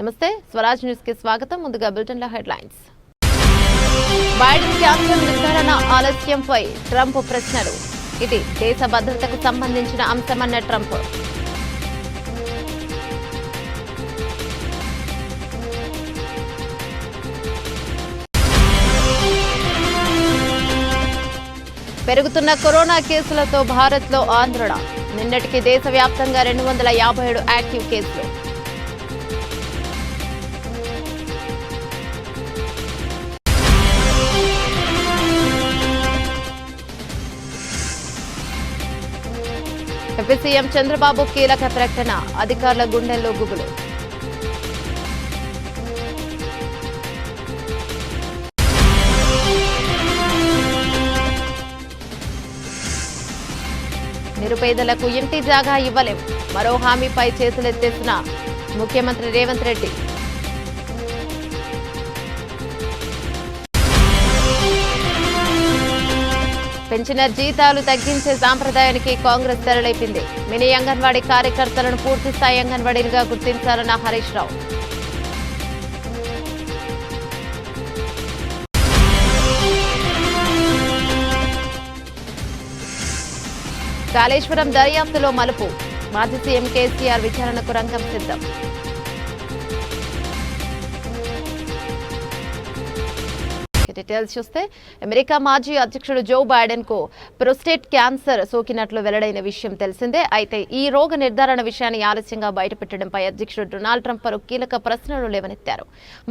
నమస్తే స్వరాజ్ న్యూస్ కి స్వాగతం. ముందుగా బులెటిన్ లో హెడ్లైన్స్. బైడెన్ క్యాన్సర్ నిర్ధారణ ఆలస్యంపై ట్రంప్ ప్రశ్నలు. ఇది దేశ భద్రతకు సంబంధించిన అంశమన్న ట్రంప్. పెరుగుతున్న కరోనా కేసులతో భారత్లో ఆందోళన. నిన్నటికి దేశవ్యాప్తంగా 257 యాక్టివ్ కేసులు. ఏపీ సీఎం చంద్రబాబు కీలక ప్రకటన. అధికారుల గుండెల్లో గుబులు. నిరుపేదలకు ఇంటి జాగా ఇవ్వలేం. మరో హామీపై చేతులెత్తేసిన ముఖ్యమంత్రి రేవంత్ రెడ్డి. పెన్షనర్ జీతాలు తగ్గించే సాంప్రదాయానికి కాంగ్రెస్ తెరలేపింది. మినీ అంగన్వాడీ కార్యకర్తలను పూర్తిస్థాయి అంగన్వాడీలుగా గుర్తించాలన్న హరీష్ రావు. కాళేశ్వరం దర్యాప్తులో మలుపు. మాజీ సీఎం కేసీఆర్ విచారణకు రంగం సిద్ధం. డీటెయిల్స్ చూస్తే అమెరికా మాజీ అధ్యక్షుడు జో బైడెన్ కు ప్రోస్టేట్ క్యాన్సర్ సోకినట్లు వెల్లడైన విషయం తెలిసిందే. అయితే ఈ రోగ నిర్ధారణ విషయాన్ని ఆలస్యంగా బయటపెట్టడంపై అధ్యక్షుడు డొనాల్డ్ ట్రంప్ పలు కీలక ప్రశ్నలు లేవనెత్తారు.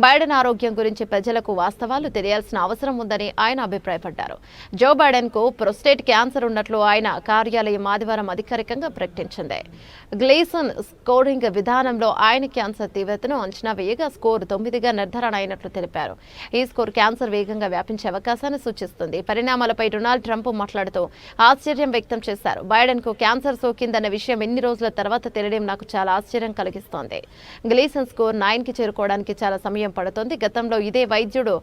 బైడెన్ ఆరోగ్యం గురించి ప్రజలకు వాస్తవాలు తెలియాల్సిన అవసరం ఉందని ఆయన అభిప్రాయపడ్డారు. జో బైడెన్ కు ప్రోస్టేట్ క్యాన్సర్ ఉన్నట్లు ఆయన కార్యాలయం ఆదివారం అధికారికంగా ప్రకటించింది. గ్లీసన్ స్కోరింగ్ విధానంలో ఆయన క్యాన్సర్ తీవ్రతను అంచనా వేయగా స్కోర్ 9గా నిర్ధారణ అయినట్లు తెలిపారు. ఈ స్కోర్ క్యాన్సర్ వేగంగా వ్యాపించే అవకాశాన్ని సూచిస్తుంది. పరిణామాలపై డొనాల్డ్ ట్రంప్ మాట్లాడుతూ ఆశ్చర్యం వ్యక్తం చేశారు. బైడెన్ కు క్యాన్సర్ సోకిందన్న విషయం ఎన్ని రోజుల తర్వాత తెలియడం నాకు చాలా ఆశ్చర్యం కలిగిస్తోంది. గ్లీసన్ స్కోర్ 9కి చేరుకోవడానికి చాలా సమయం పడుతోంది. గతంలో ఇదే వైద్యుడు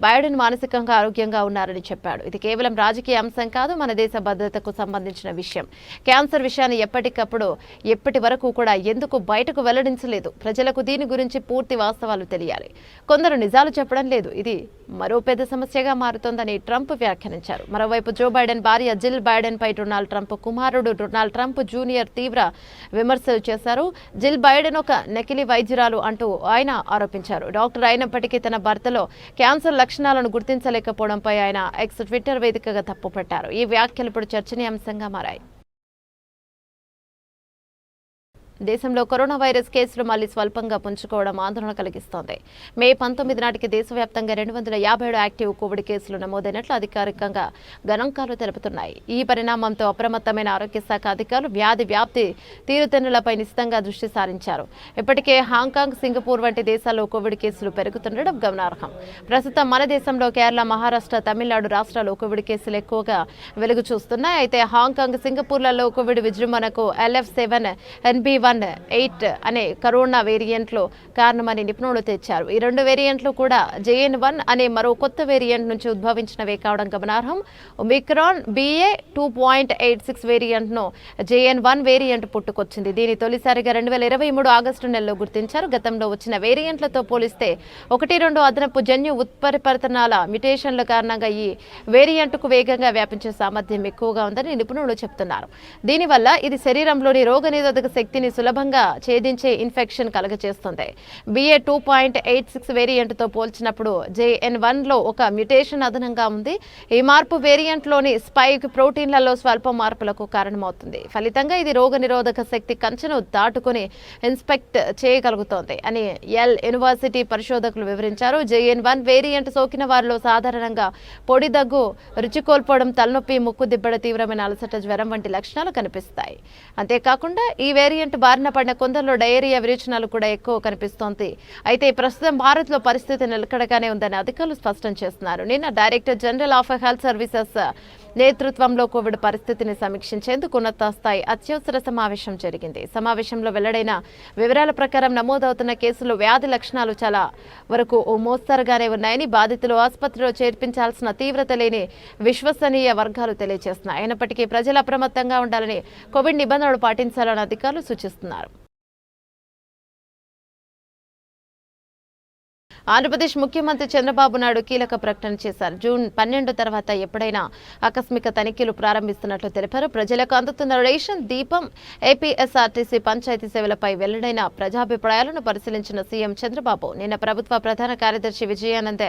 బైడెన్ మానసికంగా ఆరోగ్యంగా ఉన్నారని చెప్పాడు. ఇది కేవలం రాజకీయ అంశం కాదు, మన దేశ భద్రతకు సంబంధించిన విషయం. క్యాన్సర్ విషయాన్ని ఎప్పటి వరకు కూడా ఎందుకు బయటకు వెల్లడించలేదు? ప్రజలకు దీని గురించి పూర్తి వాస్తవాలు తెలియాలి. కొందరు నిజాలు చెప్పడం లేదు. ఇది మరో పెద్ద సమస్యగా మారుతోందని ట్రంప్ వ్యాఖ్యానించారు. మరోవైపు జో బైడెన్ భార్య జిల్ బైడెన్ పై డొనాల్డ్ ట్రంప్ కుమారుడు డొనాల్డ్ ట్రంప్ జూనియర్ తీవ్ర విమర్శలు చేశారు. జిల్ బైడెన్ ఒక నకిలీ వైద్యురాలు అంటూ ఆయన ఆరోపించారు. డాక్టర్ అయినప్పటికీ తన భర్తలో క్యాన్సర్ లక్షణాలను గుర్తించలేకపోవడంపై ఆయన ఎక్స్ ట్విట్టర్ వేదికగా తప్పుపట్టారు. ఈ వ్యాఖ్యలు ఇప్పుడు చర్చనీయాంశంగా మారాయి. దేశంలో కరోనా వైరస్ కేసులు మళ్లీ స్వల్పంగా పుంజుకోవడం ఆందోళన కలిగిస్తోంది. మే 19 నాటికి దేశవ్యాప్తంగా 257 యాక్టివ్ కోవిడ్ కేసులు నమోదైనట్లు అధికారికంగా గణాంకాలు తెలుపుతున్నాయి. ఈ పరిణామంతో అప్రమత్తమైన ఆరోగ్య శాఖ అధికారులు వ్యాధి వ్యాప్తి తీరుతెన్నులపై నిశితంగా దృష్టి సారించారు. ఇప్పటికే హాంకాంగ్, సింగపూర్ వంటి దేశాల్లో కోవిడ్ కేసులు పెరుగుతుండడం గమనార్హం. ప్రస్తుతం మన దేశంలో కేరళ, మహారాష్ట్ర, తమిళనాడు రాష్ట్రాల్లో కోవిడ్ కేసులు ఎక్కువగా వెలుగు చూస్తున్నాయి. అయితే హాంకాంగ్, సింగపూర్లలో కోవిడ్ విజృంభణకు LF7NB1 8 అనే కరోనా వేరియంట్లు కారణమని నిపుణులు తెచ్చారు. ఈ రెండు వేరియంట్లు కూడా JN1 అనే మరో కొత్త వేరియంట్ నుంచి ఉద్భవించినవే కావడం గమనార్హం. ఒమిక్రాన్ BA.2.86 వేరియంట్ ను JN1 వేరియంట్ పుట్టుకొచ్చింది. దీని తొలిసారిగా 2023 ఆగస్టు నెలలో గుర్తించారు. గతంలో వచ్చిన వేరియంట్లతో పోలిస్తే 1-2 అదనపు జన్యు ఉత్పరివర్తనాల మ్యుటేషన్ల కారణంగా ఈ వేరియంట్కు వేగంగా వ్యాపించే సామర్థ్యం ఎక్కువగా ఉందని నిపుణులు చెబుతున్నారు. దీనివల్ల ఇది శరీరంలోని రోగనిరోధక శక్తిని సులభంగా ఛేదించే ఇన్ఫెక్షన్ కలుగజేస్తుంది. BA.2.86 వేరియంట్తో పోల్చినప్పుడు JN1 లో ఒక మ్యుటేషన్ అదనంగా ఉంది. ఈ మార్పు వేరియంట్లోని స్పైక్ ప్రోటీన్లలో స్వల్ప మార్పులకు కారణమవుతుంది. ఫలితంగా ఇది రోగనిరోధక శక్తి కంచెను దాటుకుని ఇన్స్పెక్ట్ చేయగలుగుతోంది అని యూనివర్సిటీ పరిశోధకులు వివరించారు. JN1 వేరియంట్ సోకిన వారిలో సాధారణంగా పొడి దగ్గు, రుచి కోల్పోవడం, తలనొప్పి, ముక్కు దిబ్బడ, తీవ్రమైన అలసట, జ్వరం వంటి లక్షణాలు కనిపిస్తాయి. అంతేకాకుండా ఈ వేరియంట్ బారిన పడిన కొందరిలో డయేరియా విరేచనాలు కూడా ఎక్కువ కనిపిస్తోంది. అయితే ప్రస్తుతం భారత్లో పరిస్థితి నిలకడగానే ఉందని అధికారులు స్పష్టం చేస్తున్నారు. నిన్న director general of health services నేతృత్వంలో కోవిడ్ పరిస్థితిని సమీక్షించేందుకు ఉన్నత స్థాయి అత్యవసర సమావేశం జరిగింది. సమావేశంలో వెల్లడైన వివరాల ప్రకారం నమోదవుతున్న కేసులు వ్యాధి లక్షణాలు చాలా వరకు ఓ మోస్తరుగానే ఉన్నాయని, బాధితులు ఆసుపత్రిలో చేర్పించాల్సిన తీవ్రత లేని విశ్వసనీయ వర్గాలు తెలియజేస్తున్నాయి. అయినప్పటికీ ప్రజలు అప్రమత్తంగా ఉండాలని, కోవిడ్ నిబంధనలు పాటించాలని అధికారులు సూచిస్తున్నారు. ఆంధ్రప్రదేశ్ ముఖ్యమంత్రి చంద్రబాబు నాయుడు కీలక ప్రకటన చేశారు. జూన్ 12 తర్వాత ఎప్పుడైనా ఆకస్మిక తనిఖీలు ప్రారంభిస్తున్నట్లు తెలిపారు. ప్రజలకు అందుతున్న రేషన్ దీపం, ఏపీఎస్ఆర్టీసీ పంచాయతీ సేవలపై వెల్లడైన ప్రజాభిప్రాయాలను పరిశీలించిన సీఎం చంద్రబాబు నిన్న ప్రభుత్వ ప్రధాన కార్యదర్శి విజయానంద్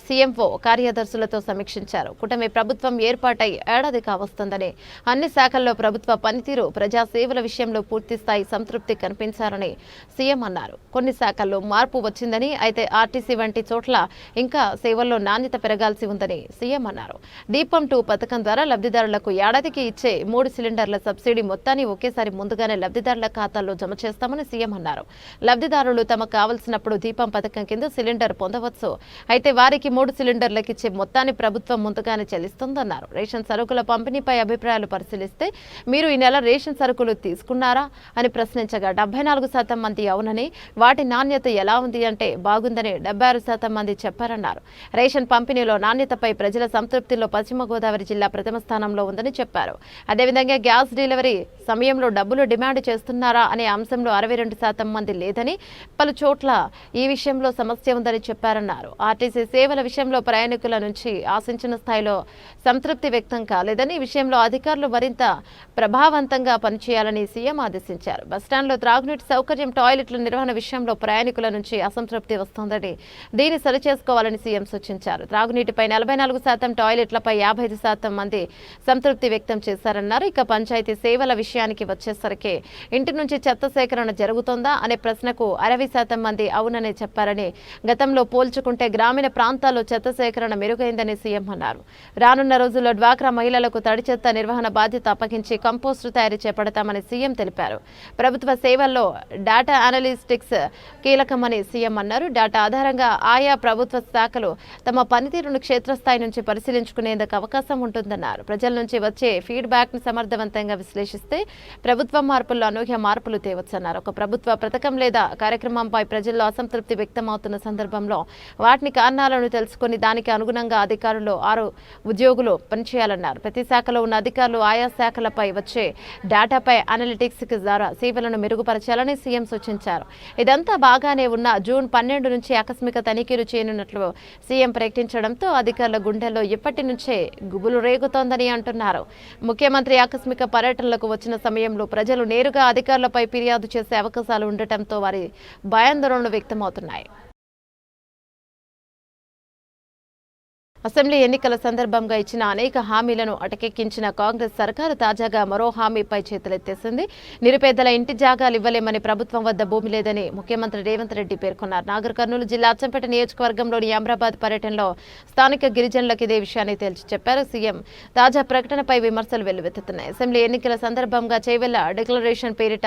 సీఎంఓ కార్యదర్శులతో సమీక్షించారు. కూటమి ప్రభుత్వం ఏర్పాటై ఏడాది కావస్తుందని, అన్ని శాఖల్లో ప్రభుత్వ పనితీరు, ప్రజా సేవల విషయంలో పూర్తిస్థాయి సంతృప్తి కనిపించారని సీఎం అన్నారు. కొన్ని శాఖల్లో మార్పు వచ్చిందని, అయితే ఆర్టీసీ వంటి చోట్ల ఇంకా సేవల్లో నాణ్యత పెరగాల్సి ఉందని సీఎం అన్నారు. దీపం 2 పథకం ద్వారా లబ్ధిదారులకు ఏడాదికి ఇచ్చే 3 సిలిండర్ల సబ్సిడీ మొత్తాన్ని ఒకేసారి ముందుగానే లబ్ధిదారుల ఖాతాల్లో జమ చేస్తామని సీఎం అన్నారు. లబ్ధిదారులు తమకు కావలసినప్పుడు దీపం పథకం కింద సిలిండర్ పొందవచ్చు. అయితే వారికి 3 సిలిండర్లకు ఇచ్చే మొత్తాన్ని ప్రభుత్వం ముందుగానే చెల్లిస్తుందన్నారు. రేషన్ సరుకుల పంపిణీపై అభిప్రాయాలు పరిశీలిస్తే మీరు ఈ నెల రేషన్ సరుకులు తీసుకున్నారా అని ప్రశ్నించగా 74% మంది అవునని, వాటి నాణ్యత ఎలా ఉంది అంటే బాగుందని 76% మంది చెప్పారన్నారు. రేషన్ పంపిణీలో నాణ్యతపై ప్రజల సంతృప్తిలో పశ్చిమ గోదావరి జిల్లా ప్రథమ స్థానంలో ఉందని చెప్పారు. అదేవిధంగా గ్యాస్ డెలివరీ సమయంలో డబ్బులు డిమాండ్ చేస్తున్నారా అనే అంశంలో 62% మంది లేదని, పలు చోట్ల ఈ విషయంలో సమస్య ఉందని చెప్పారన్నారు. ఆర్టీసీ సేవల విషయంలో ప్రయాణికుల నుంచి ఆశించిన స్థాయిలో సంతృప్తి వ్యక్తం కాలేదని, ఈ విషయంలో అధికారులు మరింత ప్రభావవంతంగా పనిచేయాలని సీఎం ఆదేశించారు. బస్టాండ్లో త్రాగునీటి సౌకర్యం, టాయిలెట్ల నిర్వహణ విషయంలో ప్రయాణికుల నుంచి అసంతృప్తి వస్తోందని, దీన్ని సరిచేసుకోవాలని సీఎం సూచించారు. త్రాగునీటిపై 44%, టాయిలెట్లపై 55% మంది సంతృప్తి వ్యక్తం చేశారన్నారు. ఇక పంచాయతీ సేవల విషయానికి వచ్చేసరికి ఇంటి నుంచి చెత్త సేకరణ జరుగుతోందా అనే ప్రశ్నకు 60% మంది అవునని చెప్పారని, గతంలో పోల్చుకుంటే గ్రామీణ ప్రాంతాల్లో చెత్త సేకరణ మెరుగైందని సీఎం అన్నారు. రానున్న రోజుల్లో డ్వాక్రా మహిళలకు తడి చెత్త నిర్వహణ బాధ్యత అప్పగించి కంపోస్టు తయారీ చేపడతామని సీఎం తెలిపారు. ప్రభుత్వ సేవల్లో డేటా అనలిస్టిక్స్ కీలకమని సీఎం అన్నారు. డేటా ఆధారంగా ఆయా ప్రభుత్వ శాఖలు తమ పనితీరును క్షేత్రస్థాయి నుంచి పరిశీలించుకునేందుకు అవకాశం ఉంటుందన్నారు. ప్రజల నుంచి వచ్చే ఫీడ్బ్యాక్ ను సమర్థవంతంగా విశ్లేషిస్తే ప్రభుత్వ మార్పుల్లో అనూహ్య మార్పులు తేవచ్చన్నారు. ఒక ప్రభుత్వ పథకం లేదా కార్యక్రమంపై ప్రజల్లో అసంతృప్తి వ్యక్తమవుతున్న సందర్భంలో వాటిని కారణాలను తెలుసుకుని దానికి అనుగుణంగా అధికారులు 6 ఉద్యోగులు పనిచేయాలన్నారు. ప్రతి శాఖలో ఉన్న అధికారులు ఆయా శాఖలపై వచ్చే డేటాపై అనలిటిక్స్ ద్వారా సేవలను మెరుగుపరచాలని సీఎం సూచించారు. ఇదంతా బాగానే ఉన్న జూన్ 12 నుంచి ఆకస్మిక తనిఖీలు చేయనున్నట్లు సీఎం ప్రకటించడంతో అధికారుల గుండెల్లో ఇప్పటి నుంచే గుబులు రేగుతోందని అంటున్నారు. ముఖ్యమంత్రి ఆకస్మిక పర్యటనలకు వచ్చిన సమయంలో ప్రజలు నేరుగా అధికారులపై ఫిర్యాదు చేసే అవకాశాలు ఉండటంతో వారి భయాందోళనలు వ్యక్తమవుతున్నాయి. అసెంబ్లీ ఎన్నికల సందర్భంగా ఇచ్చిన అనేక హామీలను అటకెక్కించిన కాంగ్రెస్ సర్కారు తాజాగా మరో హామీపై చేతులెత్తేసింది. నిరుపేదల ఇంటి జాగాలు ఇవ్వలేమని, ప్రభుత్వం వద్ద భూమి లేదని ముఖ్యమంత్రి రేవంత్ రెడ్డి పేర్కొన్నారు. నాగర్ కర్నూలు జిల్లా అచ్చంపేట నియోజకవర్గంలోని అమ్రాబాద్ పర్యటనలో స్థానిక గిరిజనులకు ఇదే విషయాన్ని తేల్చి చెప్పారు. సీఎం తాజా ప్రకటనపై విమర్శలు వెల్లువెత్తుతున్నాయి. అసెంబ్లీ ఎన్నికల సందర్భంగా చేవెళ్ల డిక్లరేషన్ పేరిట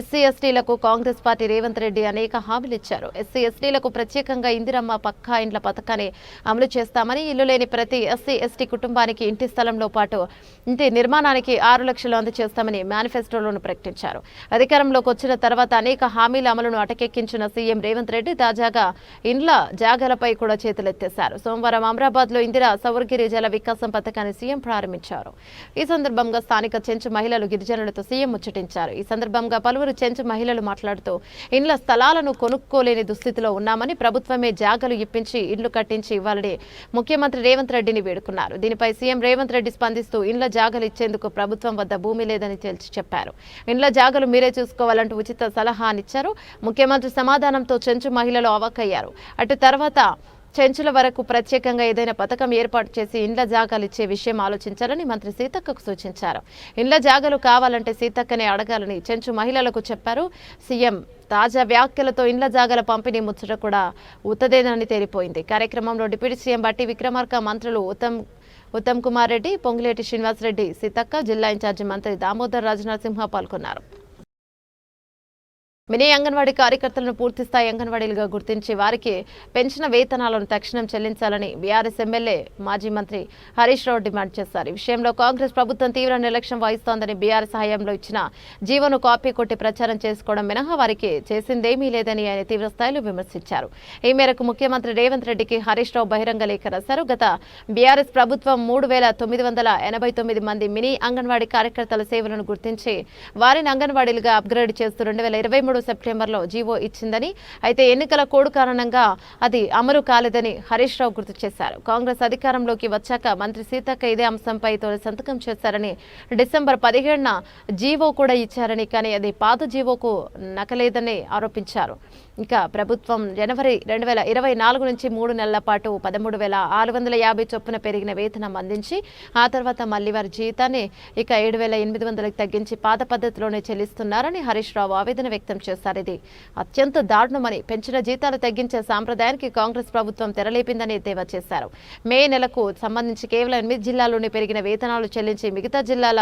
ఎస్సీ ఎస్టీలకు కాంగ్రెస్ పార్టీ రేవంత్ రెడ్డి అనేక హామీలు ఇచ్చారు. ఎస్సీ ఎస్టీలకు ప్రత్యేకంగా ఇందిరమ్మ పక్కా ఇండ్ల పథకాన్ని అమలు చేస్తామని, ఇల్లు లేని ప్రతి ఎస్సీ ఎస్టీ కుటుంబానికి ఇంటి స్థలంలో పాటు ఇంటి నిర్మాణానికి 6 లక్షలు అందజేస్తామని మేనిఫెస్టోలోను ప్రకటించారు. అధికారంలోకి వచ్చిన తర్వాత అనేక హామీల అమలును అటకెక్కించిన సీఎం రేవంత్ రెడ్డి తాజాగా ఇండ్ల జాగాలపై కూడా చేతులెత్తేశారు. సోమవారం అమరాబాద్ లో ఇందిరా సౌరగిరి జల వికాసం పథకాన్ని సీఎం ప్రారంభించారు. ఈ సందర్భంగా స్థానిక చెంచు మహిళలు గిరిజనులతో సీఎం ముచ్చటించారు. ఈ సందర్భంగా పలువురు చెంచు మహిళలు మాట్లాడుతూ ఇండ్ల స్థలాలను కొనుక్కోలేని దుస్థితిలో ఉన్నామని, ప్రభుత్వమే జాగాలు ఇప్పించి ఇండ్లు కట్టించి ఇవ్వాలని ముఖ్యమంత్రి రేవంత్ రెడ్డిని వేడుకున్నారు. దీనిపై సీఎం రేవంత్ రెడ్డి స్పందిస్తూ ఇండ్ల జాగలు ఇచ్చేందుకు ప్రభుత్వం వద్ద భూమి లేదని తేల్చి చెప్పారు. ఇండ్ల జాగలు మీరే చూసుకోవాలంటూ ఉచిత సలహానిచ్చారు. ముఖ్యమంత్రి సమాధానంతో చెంచు మహిళలు అవాక్కయ్యారు. అటు తర్వాత చెంచుల వరకు ప్రత్యేకంగా ఏదైనా పథకం ఏర్పాటు చేసి ఇండ్ల జాగాలు ఇచ్చే విషయం ఆలోచించాలని మంత్రి సీతక్కకు సూచించారు. ఇండ్ల జాగాలు కావాలంటే సీతక్కనే అడగాలని చెంచు మహిళలకు చెప్పారు. సీఎం తాజా వ్యాఖ్యలతో ఇండ్ల జాగాల పంపిణీ ముచ్చట కూడా ఉత్తదేనని తేలిపోయింది. కార్యక్రమంలో డిప్యూటీ సీఎం బట్టి విక్రమార్క, మంత్రులు ఉత్తమ్ కుమార్ రెడ్డి, పొంగులేటి శ్రీనివాసరెడ్డి, సీతక్క, జిల్లా ఇన్ఛార్జి మంత్రి దామోదర్ రాజనరసింహ పాల్గొన్నారు. మినీ అంగన్వాడీ కార్యకర్తలను పూర్తిస్థాయి అంగన్వాడీలుగా గుర్తించి వారికి పెంచిన వేతనాలను తక్షణం చెల్లించాలని బీఆర్ఎస్ ఎమ్మెల్యే మాజీ మంత్రి హరీష్ రావు డిమాండ్ చేశారు. ఈ విషయంలో కాంగ్రెస్ ప్రభుత్వం తీవ్ర నిర్లక్ష్యం వహిస్తోందని, బీఆర్ఎస్ హయాంలో ఇచ్చిన జీవోను కాపీ కొట్టి ప్రచారం చేసుకోవడం మినహా వారికి చేసిందేమీ లేదని ఆయన తీవ్రస్థాయిలో విమర్శించారు. ఈ మేరకు ముఖ్యమంత్రి రేవంత్ రెడ్డికి హరీష్ రావు బహిరంగ లేఖ రాశారు. గత బీఆర్ఎస్ ప్రభుత్వం 3,989 మంది మినీ అంగన్వాడీ కార్యకర్తల సేవలను గుర్తించి వారిని అంగన్వాడీలుగా అప్గ్రేడ్ చేస్తూ 2023 2023 సెప్టెంబర్లో జీవో ఇచ్చిందని, అయితే ఎన్నికల కోడ్ కారణంగా అది అమలు కాలేదని హరీష్ రావు గుర్తు చేశారు. కాంగ్రెస్ అధికారంలోకి వచ్చాక మంత్రి సీతక్క ఇదే అంశంపై తొలి సంతకం చేశారని, డిసెంబర్ 17న జీవో కూడా ఇచ్చారని, కానీ అది పాత జీవోకు నకలేదని ఆరోపించారు. ఇక ప్రభుత్వం జనవరి 2024 నుంచి 3 నెలల పాటు 13,650 చొప్పున పెరిగిన వేతనం అందించి ఆ తర్వాత మళ్లీ వారి జీతాన్ని ఇక 7,800కి తగ్గించి పాత పద్ధతిలోనే చెల్లిస్తున్నారని హరీష్ రావు ఆవేదన వ్యక్తం చేశారు. ఇది అత్యంత దారుణమని, పెంచిన జీతాలు తగ్గించే సాంప్రదాయానికి కాంగ్రెస్ ప్రభుత్వం తెరలేపిందని ఎద్దేవా చేశారు. మే నెలకు సంబంధించి కేవలం 8 జిల్లాల్లోనే పెరిగిన వేతనాలు చెల్లించి మిగతా జిల్లాల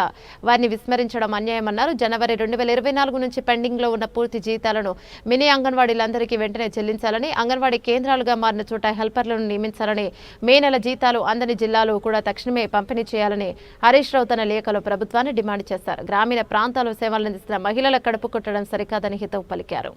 వారిని విస్మరించడం అన్యాయమన్నారు. జనవరి 2024 నుంచి పెండింగ్ లో ఉన్న పూర్తి జీతాలను మినీ అంగన్వాడీలందరికీ వెంటనే చెల్లించాలని, అంగన్వాడీ కేంద్రాలుగా మారిన చోట హెల్పర్లను నియమించాలని, మే నెల జీతాలు అందని జిల్లాలు కూడా తక్షణమే పంపిణీ చేయాలని హరీష్ రావు తన లేఖలో ప్రభుత్వాన్ని డిమాండ్ చేశారు. గ్రామీణ ప్రాంతాల్లో సేవలందిస్తున్న మహిళల కడుపు కొట్టడం సరికాదని హితవు పలికారు.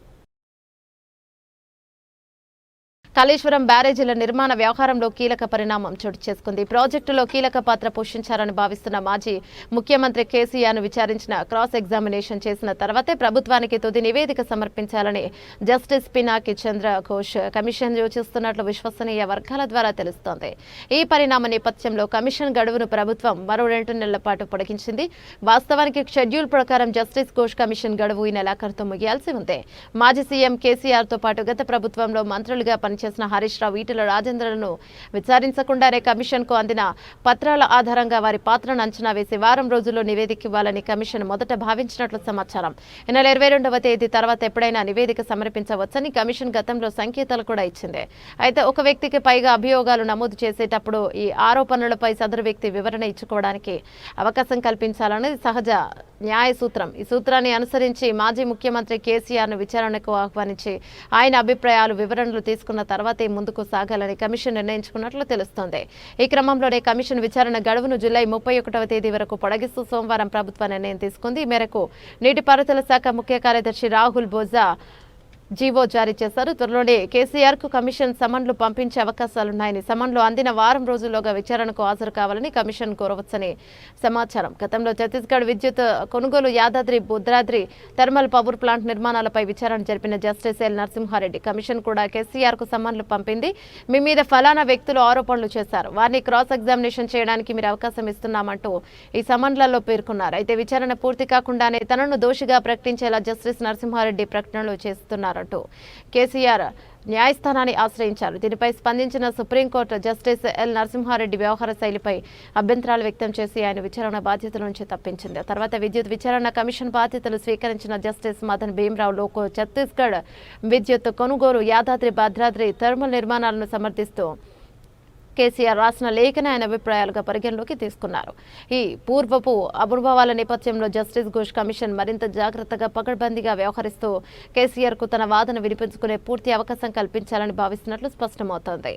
కాళేశ్వరం బ్యారేజీల నిర్మాణ వ్యవహారంలో కీలక పరిణామం చోటు చేసుకుంది. ప్రాజెక్టులో కీలక పాత్ర పోషించారని భావిస్తున్న మాజీ ముఖ్యమంత్రి కేసీఆర్ను విచారించిన క్రాస్ ఎగ్జామినేషన్ చేసిన తర్వాతే ప్రభుత్వానికి తుది నివేదిక సమర్పించాలని జస్టిస్ పినాకి చంద్ర ఘోష్ కమిషన్ యోచిస్తున్నట్లు విశ్వసనీయ వర్గాల ద్వారా తెలుస్తోంది. ఈ పరిణామ నేపథ్యంలో కమిషన్ గడువును ప్రభుత్వం మరో 2 నెలల పాటు పొడిగించింది. వాస్తవానికి షెడ్యూల్ ప్రకారం జస్టిస్ ఘోష్ కమిషన్ గడువు ఈ నెలాఖరుతో ముగియాల్సి ఉంది. మాజీ సీఎం కేసీఆర్ తో పాటు గత ప్రభుత్వంలో మంత్రులుగా చేసిన హరీష్ రావు, ఈటెల రాజేంద్రలను విచారించకుండానే కమిషన్ కు అందిన పత్రాల ఆధారంగా వారి పాత్రను అంచనా వేసి వారం రోజుల్లో నివేదిక ఇవ్వాలని కమిషన్ మొదట భావించినట్లు సమాచారం. ఈ నెల 22వ తేదీ తర్వాత ఎప్పుడైనా నివేదిక సమర్పించవచ్చని కమిషన్ గతంలో సంకేతాలు కూడా ఇచ్చింది. అయితే ఒక వ్యక్తికి పైగా అభియోగాలు నమోదు చేసేటప్పుడు ఈ ఆరోపణలపై సదరు వ్యక్తి వివరణ ఇచ్చుకోవడానికి అవకాశం కల్పించాలనేది సహజ న్యాయ సూత్రం. ఈ సూత్రాన్ని అనుసరించి మాజీ ముఖ్యమంత్రి కేసీఆర్ను విచారణకు ఆహ్వానించి ఆయన అభిప్రాయాలు, వివరణలు తీసుకున్న తర్వాతే ముందుకు సాగాలని కమిషన్ నిర్ణయించుకున్నట్లు తెలుస్తోంది. ఈ క్రమంలోనే కమిషన్ విచారణ గడువును జూలై 31వ తేదీ వరకు పొడిగిస్తూ సోమవారం ప్రభుత్వ నిర్ణయం తీసుకుంది. ఈ మేరకు నీటిపారుదల శాఖ ముఖ్య కార్యదర్శి రాహుల్ బోజా జీవో జారీ చేశారు. త్వరలోనే కేసీఆర్ కు కమిషన్ సమన్లు పంపించే అవకాశాలున్నాయని, సమన్లు అందిన వారం రోజుల్లోగా విచారణకు హాజరు కావాలని కమిషన్ కోరవచ్చని సమాచారం. గతంలో ఛత్తీస్గఢ్ విద్యుత్ కొనుగోలు, Yadadri Bhadradri thermal power plant నిర్మాణాలపై విచారణ జరిపిన జస్టిస్ ఎల్ నరసింహారెడ్డి కమిషన్ కూడా కేసీఆర్ కు సమన్లు పంపింది. మీ మీద ఫలానా వ్యక్తులు ఆరోపణలు చేశారు, వారిని క్రాస్ ఎగ్జామినేషన్ చేయడానికి మీరు అవకాశం ఇస్తున్నామంటూ ఈ సమన్లలో పేర్కొన్నారు. అయితే విచారణ పూర్తి కాకుండానే తనను దోషిగా ప్రకటించేలా జస్టిస్ నరసింహారెడ్డి ప్రకటనలు చేస్తున్నారు. కేసీఆర్ న్యాయస్థానాన్ని ఆశ్రయించారు. దీనిపై స్పందించిన సుప్రీంకోర్టు జస్టిస్ ఎల్ నరసింహారెడ్డి వ్యవహార శైలిపై అభ్యంతరాలు వ్యక్తం చేసి ఆయన విచారణ బాధ్యతల నుంచి తప్పించింది. తర్వాత విద్యుత్ విచారణ కమిషన్ బాధ్యతలు స్వీకరించిన జస్టిస్ మదన్ భీమరావు లోకో ఛత్తీస్గఢ్ విద్యుత్ కొనుగోలు, యాదాద్రి భద్రాద్రి థర్మల్ నిర్మాణాలను సమర్థిస్తూ కేసీఆర్ రాసిన లేఖను ఆయన అభిప్రాయాలుగా పరిగణలోకి తీసుకున్నారు. ఈ పూర్వపు అనుభవాల నేపథ్యంలో జస్టిస్ ఘోష్ కమిషన్ మరింత జాగ్రత్తగా, పకడ్బందీగా వ్యవహరిస్తూ కేసీఆర్ కు తన వాదన వినిపించుకునే పూర్తి అవకాశం కల్పించాలని భావిస్తున్నట్లు స్పష్టమవుతోంది.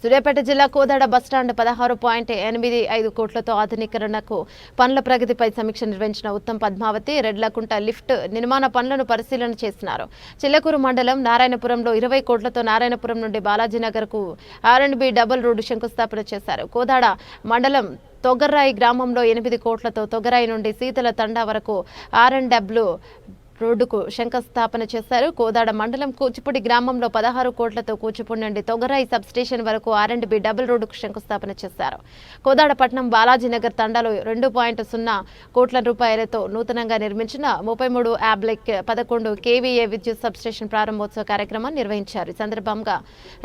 సూర్యాపేట జిల్లా కోదాడ బస్టాండ్ 16.85 కోట్లతో ఆధునీకరణకు పనుల ప్రగతిపై సమీక్ష నిర్వహించిన ఉత్తమ్ పద్మావతి రెడ్లకుంట లిఫ్ట్ నిర్మాణ పనులను పరిశీలన చేస్తున్నారు. చిల్లకూరు మండలం నారాయణపురంలో 20 కోట్లతో నారాయణపురం నుండి బాలాజీనగర్ కు R&B డబుల్ రోడ్డు శంకుస్థాపన చేశారు. కోదాడ మండలం తొగర్రాయి గ్రామంలో 8 కోట్లతో తొగరాయి నుండి శీతల తండా వరకు R&W రోడ్డుకు శంకుస్థాపన చేశారు. కోదాడ మండలం కూచిపూడి గ్రామంలో 16 కోట్లతో కూచిపూడి నుండి తొగరాయి సబ్ స్టేషన్ వరకు R&B డబుల్ రోడ్డుకు శంకుస్థాపన చేశారు. కోదాడ పట్నం బాలాజీనగర్ తండాలో 2.0 కోట్ల రూపాయలతో నూతనంగా నిర్మించిన 33 యాబ్లెక్ 11 KVA విద్యుత్ సబ్ స్టేషన్ ప్రారంభోత్సవ కార్యక్రమాన్ని నిర్వహించారు. ఈ సందర్భంగా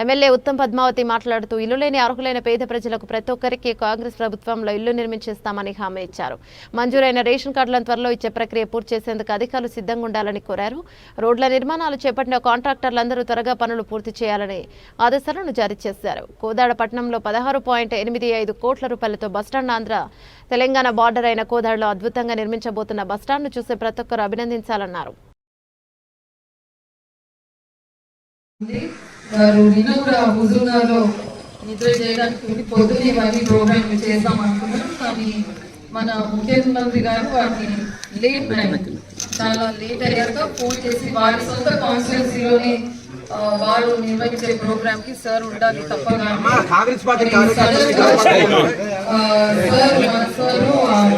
ఎమ్మెల్యే ఉత్తమ్ పద్మావతి మాట్లాడుతూ ఇల్లు లేని అర్హులైన పేద ప్రజలకు ప్రతి ఒక్కరికి కాంగ్రెస్ ప్రభుత్వంలో ఇల్లు నిర్మించేస్తామని హామీ ఇచ్చారు. మంజూరైన రేషన్ కార్డులను త్వరలో ఇచ్చే ప్రక్రియ పూర్తి చేసేందుకు అధికారులు సిద్ధంగా ఉండాలని కోరారు. రోడ్ల నిర్మాణాలు చేపట్టిన కాంట్రాక్టర్లందరూ త్వరగా పనులు పూర్తి చేయాలని ఆదేశాలను జారీ చేశారు. కోదాడ పట్టణంలో 16.85 కోట్ల రూపాయలతో బస్టాండ్ ఆంధ్ర తెలంగాణ బార్డర్ అయిన కోదాడలో అద్భుతంగా నిర్మించబోతున్న బస్టాండ్ను చూసి ప్రతి ఒక్కరు అభినందించాలన్నారు. మన ముఖ్యమంత్రి గారు వాటిని చాలా లేట్ అయ్యాక ఫోన్ చేసి వారి సొంత కాన్స్టిట్యున్సీలోని వారు నిర్వహించే ప్రోగ్రామ్ కి సార్ ఉండాలి తప్పగా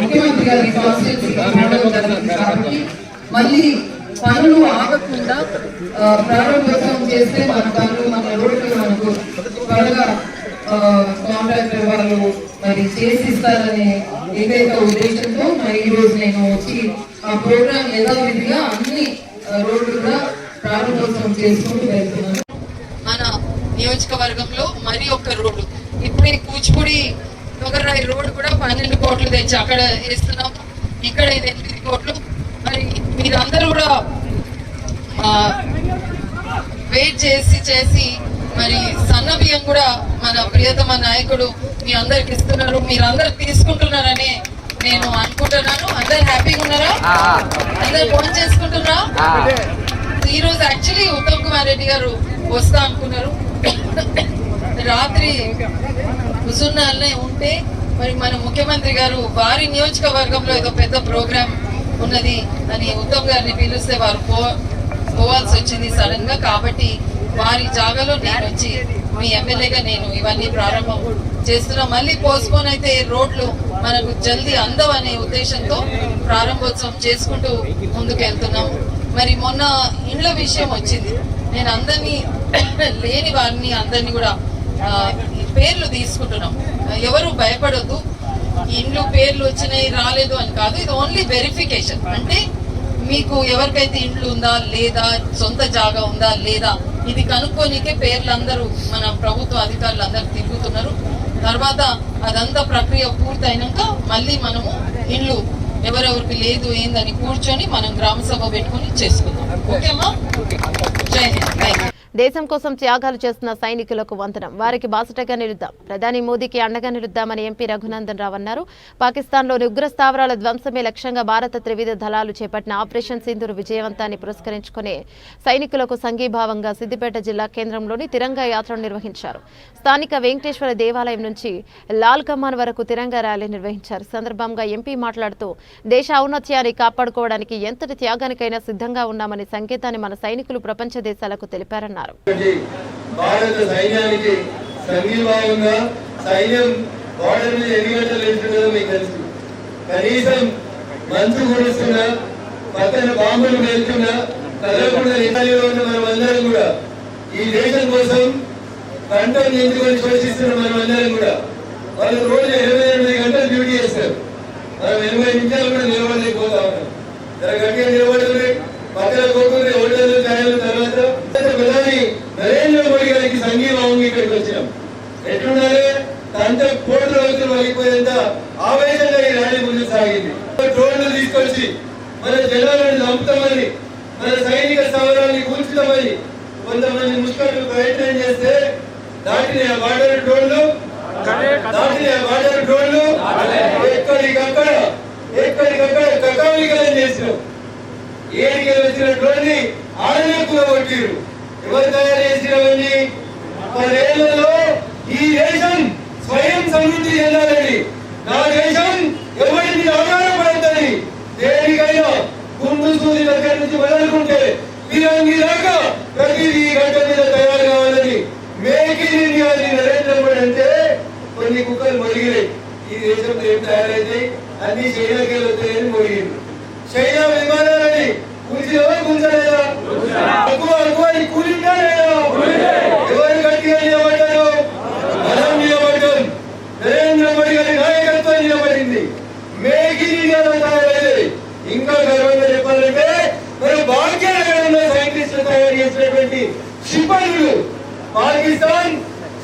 ముఖ్యమంత్రి గారి కాన్స్టిట్యూన్సీ కాబట్టి మళ్ళీ పనులు ఆగకుండా ప్రారంభోత్సవం చేస్తే మన పనులు మన రోడ్లు మనకు త్వరగా కాంట్రాక్టర్ వాళ్ళు మరి చేసిస్తారనే ఏకైక ఉద్దేశంతో మరి ఈ రోజు నేను వచ్చి ఆ ప్రోగ్రామ్ యథావిధిగా అన్ని రోడ్లు కూడా ప్రారంభోత్సవం చేసుకుంటూ వెళ్తున్నాను. మన నియోజకవర్గంలో మరి ఒక రోడ్డు ఇప్పుడే కూచిపూడి నొగర్రాయి రోడ్డు కూడా 12 కోట్లు తెచ్చి అక్కడ వేస్తున్నాం. ఇక్కడ 8 కోట్లు. మరి మీరందరూ కూడా వెయిట్ చేసి మరి సన్న బియ్యం కూడా మన ప్రియతమ నాయకుడు మీ అందరికి ఇస్తున్నారు. మీరందరు తీసుకుంటున్నారని నేను అనుకుంటున్నాను. అందరు హ్యాపీగా ఉన్నారా? అందరు ఫోన్ చేసుకుంటున్నారా? ఈ రోజు యాక్చువల్లీ ఉత్తమ్ కుమార్ రెడ్డి గారు వస్తా అనుకున్నారు. రాత్రి హుజూర్నగర్లో ఉంటే మరి మన ముఖ్యమంత్రి గారు వారి నియోజకవర్గంలో ఏదో పెద్ద ప్రోగ్రామ్ ఉన్నది అని ఉత్తమ్ గారిని పిలిస్తే వారు పోవాల్సి వచ్చింది సడన్ గా. కాబట్టి వారి జాగాలో నేను వచ్చి మీ ఎమ్మెల్యేగా నేను ఇవన్నీ ప్రారంభం చేస్తున్నా. మళ్ళీ పోస్ట్పోన్ అయితే రోడ్లు మనకు జల్దీ అందవనే ఉద్దేశంతో ప్రారంభోత్సవం చేసుకుంటూ ముందుకు వెళ్తున్నాం. మరి మొన్న ఇండ్ల విషయం వచ్చింది. నేను అందరినీ లేని వారిని అందరినీ కూడా పేర్లు తీసుకుంటున్నాం. ఎవరు భయపడొద్దు. ఇండ్లు పేర్లు వచ్చినాయి రాలేదు అని కాదు. ఇది ఓన్లీ వెరిఫికేషన్. అంటే మీకు ఎవరికైతే ఇండ్లు ఉందా లేదా, సొంత జాగా ఉందా లేదా, ఇది కనుక్కోనికే పేర్లందరూ మన ప్రభుత్వ అధికారులు అందరూ తిరుగుతున్నారు. తర్వాత అదంతా ప్రక్రియ పూర్తయినాక మళ్ళీ మనము ఇండ్లు ఎవరెవరికి లేదు ఏందని కూర్చొని మనం గ్రామ సభ పెట్టుకుని చేసుకుందాం. ఓకేమా? జై హింద్. Thank you. దేశం కోసం త్యాగాలు చేస్తున్న సైనికులకు వందనం. వారికి బాసటగా నిలుద్దాం. ప్రధాని మోదీకి అండగా నిలుద్దామని ఎంపీ రఘునందన్ రావు అన్నారు. పాకిస్తాన్లోని ఉగ్ర స్థావరాల ధ్వంసమే లక్ష్యంగా భారత త్రివిధ దళాలు చేపట్టిన ఆపరేషన్ సింధూర్ విజయవంతాన్ని పురస్కరించుకుని సైనికులకు సంఘీభావంగా సిద్దిపేట జిల్లా కేంద్రంలోని తిరంగా యాత్రను నిర్వహించారు. స్థానిక వెంకటేశ్వర దేవాలయం నుంచి లాల్ కమాన్ వరకు తిరంగా ర్యాలీ నిర్వహించారు. సందర్భంగా ఎంపీ మాట్లాడుతూ దేశ ఔన్నత్యాన్ని కాపాడుకోవడానికి ఎంతటి త్యాగానికైనా సిద్ధంగా ఉన్నామని సంకేతాన్ని మన సైనికులు ప్రపంచ దేశాలకు తెలిపారన్నారు. భారత సైన్యానికి సంఘీభావంగా సైన్యం బార్డర్ మీద ఎన్ని గంటలు వెళ్తుందో మీకు తెలుసు. కనీసం మంచు కురుస్తున్నా, పక్కన బాంబులు వెళ్తున్నా కదలకుండా ఇటాలీలో ఉన్న మనమందరం కూడా ఈ దేశం కోసం కంటం ఎంచుకొని శ్వసిస్తున్న మనమందరం కూడా వాళ్ళు రోజు 28 గంటలు డ్యూటీ చేస్తారు. మనం 80 నిమిషాలు కూడా నిలబడలేకపోతా ఉన్నాం. గట్టిగా నిలబడుతుంది. పక్కన కోరుకునే ఓటర్లు ఛాయల తర్వాత ప్రధాని నరేంద్ర మోడీ గారికి సంఘీభావంగా ఇక్కడికి వచ్చినాం. ఎట్లుండాలి? అంత కోట్ల రోజులు అయిపోయేంత ఆవేశంగా ఈ ర్యాలీ ముందుకు సాగింది. డ్రోన్లు తీసుకొచ్చి మన జనాలను చంపుతామని, మన సైనిక స్థావరాన్ని కూల్చుతామని కొంతమంది ముష్కర్లు ప్రయత్నం చేస్తే దాటిని ఆ బార్డర్ డ్రోన్లు ఎక్కడికక్కడ కకావికలం చేసినాం. ఏడికి వచ్చిన డ్రోన్ని ఆడలేకుండా కొట్టిరు. ఎవరు తయారు చేసినవన్నీ? 10 ఏళ్లలో ఈ దేశం స్వయం సమృద్ధి చెందాలని, నా దేశం ఎవరి మీద ఆధారపడద్దని, దేనికైనా గుండు సూది దగ్గర నుంచి మొదలుకుంటే ఫిరంగి దాకా ప్రతిదీ గంట మీద తయారు కావాలని make in India Narendra Modi అంటే కొన్ని కుక్కలు మొలిగినాయి. ఈ దేశంలో ఏం తయారైతే అన్ని చైనాకి వస్తాయని మొలిగింది. చైనా విమానాలని కూల్చినవా కూల్చలేదా? ఎక్కువ కూలిందా లేదా? ఎవరు గట్టిగా నిలబడ్డారు? మనం నిలబడ్డాం. నరేంద్ర మోడీ గారి నాయకత్వం నిలబడింది. మేక్ ఇన్ ఇండియా తయారైంది. ఇంకా గర్వంగా చెప్పాలంటే మరి భాగ్యనగరంలో సైంటిస్టులు తయారు చేసినటువంటి క్షిపణులు పాకిస్తాన్,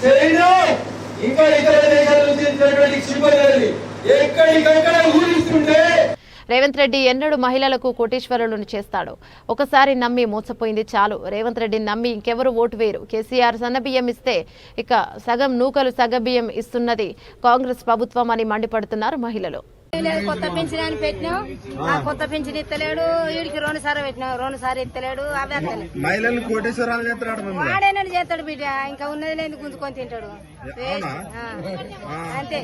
చైనా ఇంకా ఇతర దేశాల నుంచి వచ్చినటువంటి క్షిపణులని ఎక్కడికక్కడ ఊరిస్తుంటే రేవంత్ రెడ్డి ఎన్నడూ మహిళలకు కోటీశ్వరులను చేస్తాడు. ఒకసారి నమ్మి మోసపోయింది చాలు. రేవంత్ రెడ్డిని నమ్మి ఇంకెవరు ఓటు వేరు. కేసీఆర్ సన్నబియ్యం ఇస్తే ఇక సగం నూకలు సగబియ్యం ఇస్తున్నది కాంగ్రెస్ ప్రభుత్వం అని మండిపడుతున్నారు మహిళలు. కొత్త పెన్షన్ అని పెట్టినాం, ఆ కొత్త పెన్షన్ ఇస్తలేడు. వీడికి 2 సార్లు పెట్టినాం, 2 సార్లు ఇస్తలేడు. అవి అత్తలే మహిళలు కోటేశ్వరాలు చేస్తాడు. వాడేనని చేస్తాడు బిడ్డ, ఇంకా ఉన్నది లేదు గుంజుకొని తింటాడు. అంతే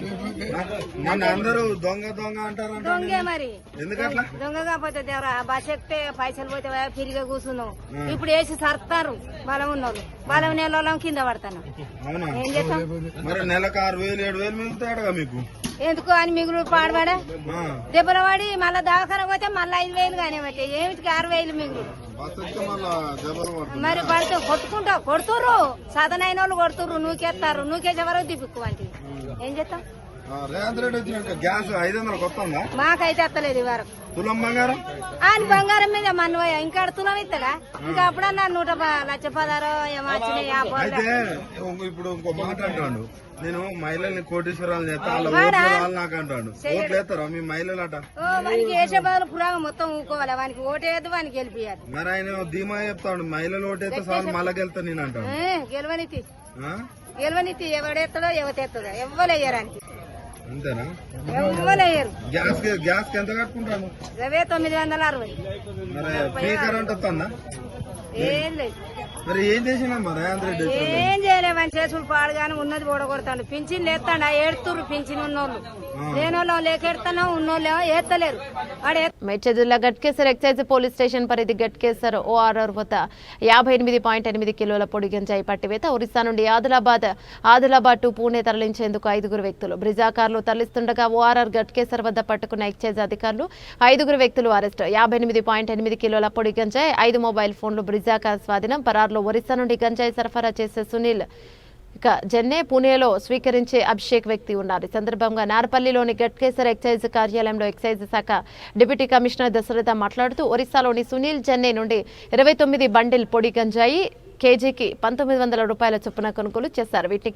అందరూ దొంగ దొంగ అంటారు. దొంగే మరి, ఎందుకట్లా? దొంగ కాకపోతే దేవరా బస్ ఎక్కితే పైసలు పోతే తిరిగి కూర్చున్నాం. ఇప్పుడు వేసి సర్తారు బలం ఉన్నోళ్ళు, బలం నెలలో కింద పడతాను. అవునా? ఏం చేస్తాం మరి నెలకు 6,000 7,000 మిగులుతాడుగా మీకు. ఎందుకు అని మిగులు పాడబడా దెబ్బలు పడి మళ్ళా దవాఖాన పోతే మళ్ళీ 5,000 కానీ బట్టి ఏమిటికి 6,000 మిగులు. మరి పడితే కొడుతుర్రు, సదనైన వాళ్ళు కొడుతుర్రు, నూకేస్తారు. నూకేసే వరకు దిప్పుకు అంటే ఏం చేస్తాం. రేవంత్ రెడ్డి వచ్చినాక గ్యాస్ 500 వస్తుందా? మాకైతే ఎత్తలేదు ఈ వరకు. తులం బంగారం ఆయన బంగారం మీద మన్నుపోయా, ఇంకా తులం ఇస్తాడా? ఇంకా అప్పుడన్నా 1,16,000 ఏమో వచ్చినాయి. అయితే ఇప్పుడు ఇంకో మాట అంటాడు, నేను మహిళల్ని కోటేశ్వరాలు చేస్తా, వాళ్ళు నాకు అంటాడు. ఓట్లు వేస్తారా మీ మహిళలు అట? వానికి వేసే బదులు పురాగం మొత్తం ఊకోవాలి. వానికి ఓటేయద్దు, వానికి గెలిపియాలి. మరి ఆయన ధీమా చెప్తాడు, మహిళలు ఓటేస్తే సార్ మళ్ళా గెలుతా నేను అంటాడు. గెలవనితి గెలవనితి ఎవడెత్తడో ఎవతెత్తదో ఎవ్వలేయరానికి. అంతేనా? ఎవ్వలేయరు. గ్యాస్ ఎంత కట్టుకుంటాను? 960. మరి ఫ్రీ కరెంట్ వస్తుందా? ఏం లేదు. మరి ఏం చేసినా రేవంత్ రెడ్డి? ఏం చేయలేమని చేసుడు పాడుగానే ఉన్నది ఓడగొడతాడు. పింఛన్ లేస్తాడు, ఏడుతురు పింఛన్ ఉన్నోళ్ళు. లేనోళ్ళు లేకెడతానో ఉన్నోళ్ళు ఏత్తలేరు. వాడు మేడ్చల్ జిల్లా గట్కేసర్ ఎక్సైజ్ పోలీస్ స్టేషన్ పరిధి గట్కేసర్ ఓఆర్ఆర్ వద్ద 58.8 కిలోల పొడి గంజాయి పట్టివేత. ఒరిస్సా నుండి ఆదిలాబాద్ టు పూణే తరలించేందుకు 5 వ్యక్తులు బ్రిజా కార్లు తరలిస్తుండగా ఓఆర్ఆర్ గట్కేసర్ వద్ద పట్టుకున్న ఎక్సైజ్ అధికారులు 5 వ్యక్తులు అరెస్ట్. 58.8 కిలోల పొడి గంజాయి, 5 మొబైల్ ఫోన్లు బ్రిజా కార్ స్వాధీనం. పరార్లో ఒరిస్సా నుండి గంజాయి సరఫరా చేసే సునీల్, ఇక జెన్నే, పూణేలో స్వీకరించే అభిషేక్ వ్యక్తి ఉన్నారు. ఈ సందర్భంగా నార్పల్లిలోని గట్కేసర్ ఎక్సైజ్ కార్యాలయంలో ఎక్సైజ్ శాఖ డిప్యూటీ కమిషనర్ దశరథ మాట్లాడుతూ ఒరిస్సాలోని సునీల్ జెన్నే నుండి 29 బండిల్ పొడి గంజాయి కేజీకి 1,900 రూపాయల చొప్పున కొనుగోలు చేశారు. వీటిని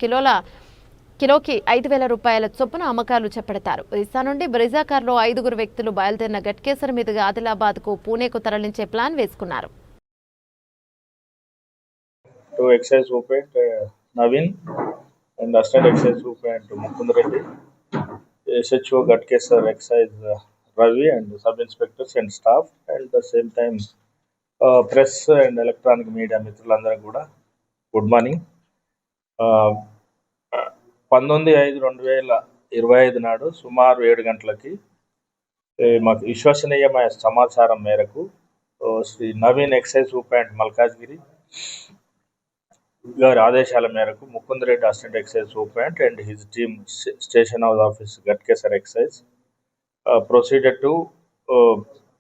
కిలోకి 5,000 రూపాయల చొప్పున అమ్మకాలు చేపడతారు. ఒరిస్సా నుండి బ్రిజా కార్లో 5 వ్యక్తులు బయలుదేరిన గట్కేసర్ మీదుగా ఆదిలాబాద్కు పూణేకు తరలించే ప్లాన్ వేసుకున్నారు. To excise superintendent Naveen and assistant excise superintendent Mukund Reddy, SHO Gatkesar excise Ravi and sub inspectors and staff, and the same time press and electronic media మిత్రులందరూ కూడా గుడ్ మార్నింగ్. 19/5/2025 నాడు సుమారు 7 గంటలకి మాకు విశ్వసనీయమైన సమాచారం మేరకు శ్రీ నవీన్ ఎక్సైజ్ సూపరింటెండెంట్ మల్కాజ్గిరి గారి ఆదేశాల మేరకు Mukund Reddy assistant excise superintendent and his team station house office Ghatkesar excise proceeded to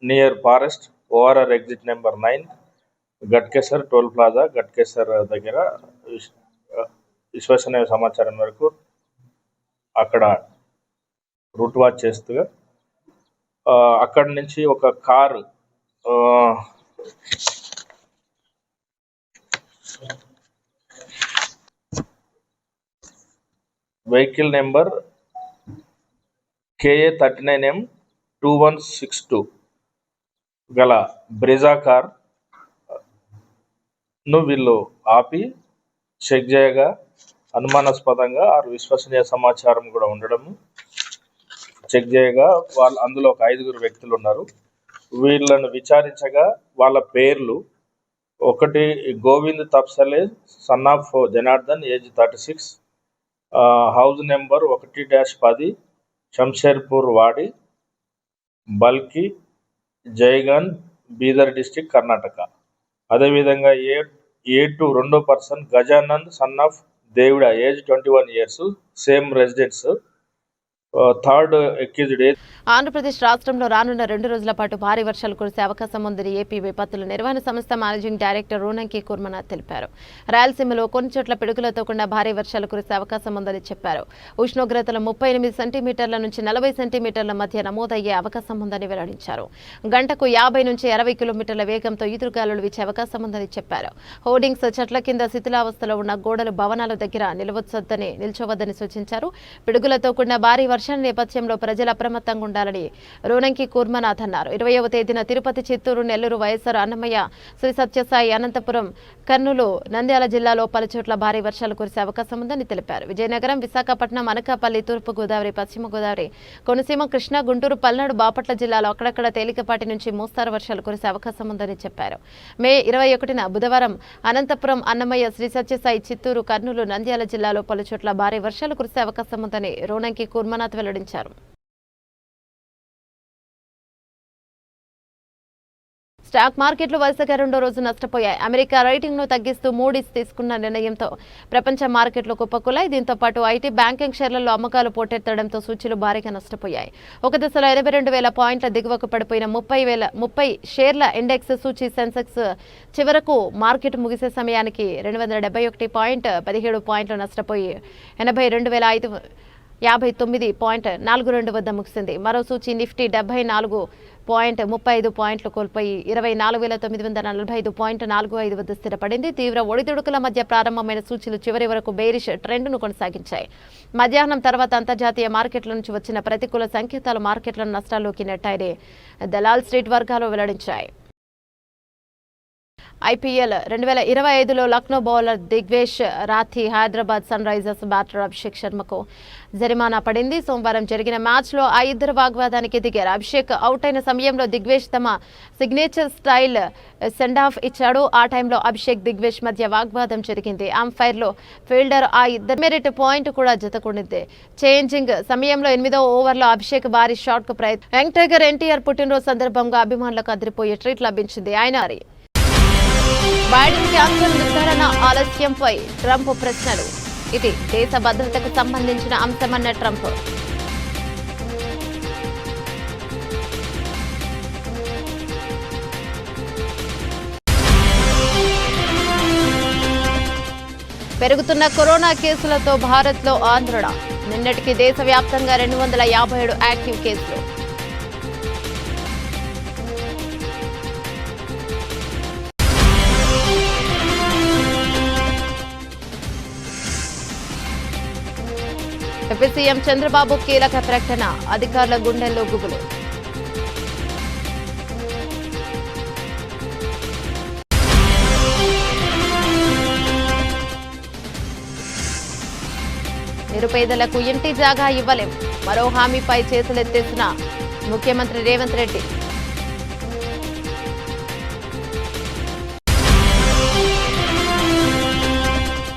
near forest ORR exit number 9 Ghatkesar toll plaza Ghatkesar దగ్గర విశ్వసనీయ సమాచారం మేరకు అక్కడ రూట్ వాచ్ చేస్తూ అక్కడి నుంచి ఒక car vehicle number KA 39M 2162 గల బ్రిజా కార్ ను వీళ్ళు ఆపి చెక్ చేయగా అనుమానాస్పదంగా విశ్వసనీయ సమాచారం కూడా ఉండడము చెక్ చేయగా వాళ్ళు అందులో ఒక 5 వ్యక్తులు ఉన్నారు. వీళ్ళను విచారించగా వాళ్ళ పేర్లు ఒకటి Govind తప్సలే son of Janardhan age 36, house number 1-10 శంషేర్పూర్ వాడి బల్కి జైగన్ బీదర్ డిస్టిక్ కర్ణాటక. అదేవిధంగా A2 రెండో person Gajanand son of దేవిడ age 21 years same residence. Third accused Andhra Pradesh రాష్ట్రంలో రానున్న 2 రోజుల పాటు భారీ వర్షాలు కురిసే అవకాశం ఉందని ఏపీ విపత్తుల నిర్వహణ సంస్థ మేనేజింగ్ డైరెక్టర్ రోనంకి కుర్మనాథ్ తెలిపారు. రాయలసీమలో కొన్ని చోట్ల పిడుగులతో కూడిన భారీ వర్షాలు కురిసే అవకాశం ఉందని చెప్పారు. ఉష్ణోగ్రతలు 38 సెంటీమీటర్ల నుంచి 40 సెంటీమీటర్ల మధ్య నమోదయ్యే అవకాశం ఉందని వెల్లడించారు. గంటకు 50 నుంచి 60 కిలోమీటర్ల వేగంతో ఈదురుగాలులు వీచే అవకాశం ఉందని చెప్పారు. హోర్డింగ్స్, చెట్ల కింద శిథిలావస్థలో ఉన్న గోడలు, భవనాల దగ్గర నిల్చోవద్దని సూచించారు. పిడుగులతో కూడిన భారీ వర్షాల నేపథ్యంలో ప్రజలు అప్రమత్తంగా ఉండాలని రోనంకి కూర్మనాథ్ అన్నారు. 20వ తేదీన తిరుపతి, చిత్తూరు, నెల్లూరు, వైఎస్ఆర్, అన్నమయ్య, శ్రీ సత్యసాయి, అనంతపురం, కర్నూలు, నంద్యాల జిల్లాలో పలుచోట్ల భారీ వర్షాలు కురిసే అవకాశం ఉందని తెలిపారు. విజయనగరం, విశాఖపట్నం, అనకాపల్లి, తూర్పు గోదావరి, పశ్చిమ గోదావరి, కోనసీమ, కృష్ణా, గుంటూరు, పల్నాడు, బాపట్ల జిల్లాలో అక్కడక్కడ తేలికపాటి నుంచి మోస్తారు వర్షాలు కురిసే అవకాశం ఉందని చెప్పారు. మే 21న బుధవారం అనంతపురం, అన్నమయ్య, శ్రీ సత్యసాయి, చిత్తూరు, కర్నూలు, నంద్యాల జిల్లాలో పలుచోట్ల భారీ వర్షాలు కురిసే అవకాశం ఉందని రోనంకి కూర్మనాథ్ వెల్లడించారు. స్టాక్ మార్కెట్లు వరుసగా రెండో రోజు నష్టపోయాయి. అమెరికా రేటింగ్ను తగ్గిస్తూ మూడీస్ తీసుకున్న నిర్ణయంతో ప్రపంచ మార్కెట్లు కుప్పకూలాయి. దీంతో పాటు ఐటీ, బ్యాంకింగ్ షేర్లలో అమ్మకాలు పోటెత్తడంతో సూచీలు భారీగా నష్టపోయాయి. ఒక దశలో 82,000 పాయింట్ల దిగువకు పడిపోయిన 30 షేర్ల ఇండెక్స్ సూచీ సెన్సెక్స్ చివరకు మార్కెట్ ముగిసే సమయానికి 271.17 పాయింట్లు నష్టపోయి 82,559.42 వద్ద ముగిసింది. మరో సూచీ నిఫ్టీ 74.35 పాయింట్లు కోల్పోయి 24,945.45 వద్ద స్థిరపడింది. తీవ్ర ఒడిదుడుకుల మధ్య ప్రారంభమైన సూచీలు చివరి వరకు బేరిష్ ట్రెండ్ను కొనసాగించాయి. మధ్యాహ్నం తర్వాత అంతర్జాతీయ మార్కెట్ల నుంచి వచ్చిన ప్రతికూల సంకేతాలు మార్కెట్లను నష్టాల్లోకి నెట్టాయని దలాల్ స్ట్రీట్ వర్గాలు వెల్లడించాయి. ఐపీఎల్ 2025లో Lucknow bowler Digvesh Rathi Hyderabad Sunrisers batter Abhishek శర్మకు జరిమానా పడింది. సోమవారం జరిగిన మ్యాచ్లో ఆ ఇద్దరు వాగ్వాదానికి దిగారు. అభిషేక్ అవుట్ అయిన సమయంలో దిగ్వేష్ తమ సిగ్నేచర్ స్టైల్ సెండ్ ఆఫ్ ఇచ్చాడు. ఆ టైంలో అభిషేక్, దిగ్వేష్ మధ్య వాగ్వాదం జరిగింది. అంపైర్లో ఫీల్డర్ ఆ ఇద్దరు మెరిట్ పాయింట్ కూడా జతకూడింది. చేంజింగ్ సమయంలో 8వ ఓవర్లో అభిషేక్ భారీ షాట్ కు ప్రయత్నం. యంగ్ టైగర్ ఎన్టీఆర్ పుట్టినరోజు సందర్భంగా అభిమానులకు అదిరిపోయే ట్రీట్ లభించింది. బైడెన్ క్యాన్సర్ నిర్ధారణ ఆలస్యంపై ట్రంప్ ప్రశ్నలు. ఇది దేశ భద్రతకు సంబంధించిన అంశమన్న ట్రంప్. పెరుగుతున్న కరోనా కేసులతో భారత్లో ఆందోళన. నిన్నటికి దేశవ్యాప్తంగా 257 యాక్టివ్ కేసులు. ఏపీ సీఎం చంద్రబాబు కీలక ప్రకటన. అధికారుల గుండెల్లో గుబులు. నిరుపేదలకు ఇంటి జాగా ఇవ్వలేం. మరో హామీపై చేతులెత్తేసిన ముఖ్యమంత్రి రేవంత్ రెడ్డి.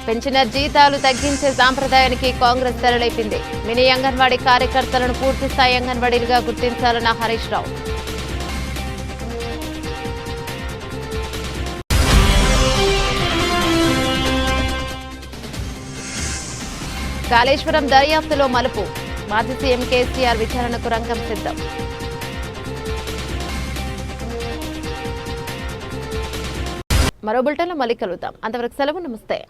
పెంచిన జీతాలు తగ్గించే సాంప్రదాయానికి కాంగ్రెస్ తెరలేపింది. మినీ అంగన్వాడీ కార్యకర్తలను పూర్తిస్థాయి అంగన్వాడీలుగా గుర్తించాలన్న హరీష్ రావు. కాళేశ్వరం దర్యాప్తులో మలుపు. మాజీ సీఎం కేసీఆర్ విచారణకు రంగం సిద్ధం. మరో బులెటిన్లో మళ్ళీ కలుద్దాం. అంతవరకు సెలవు. నమస్తే.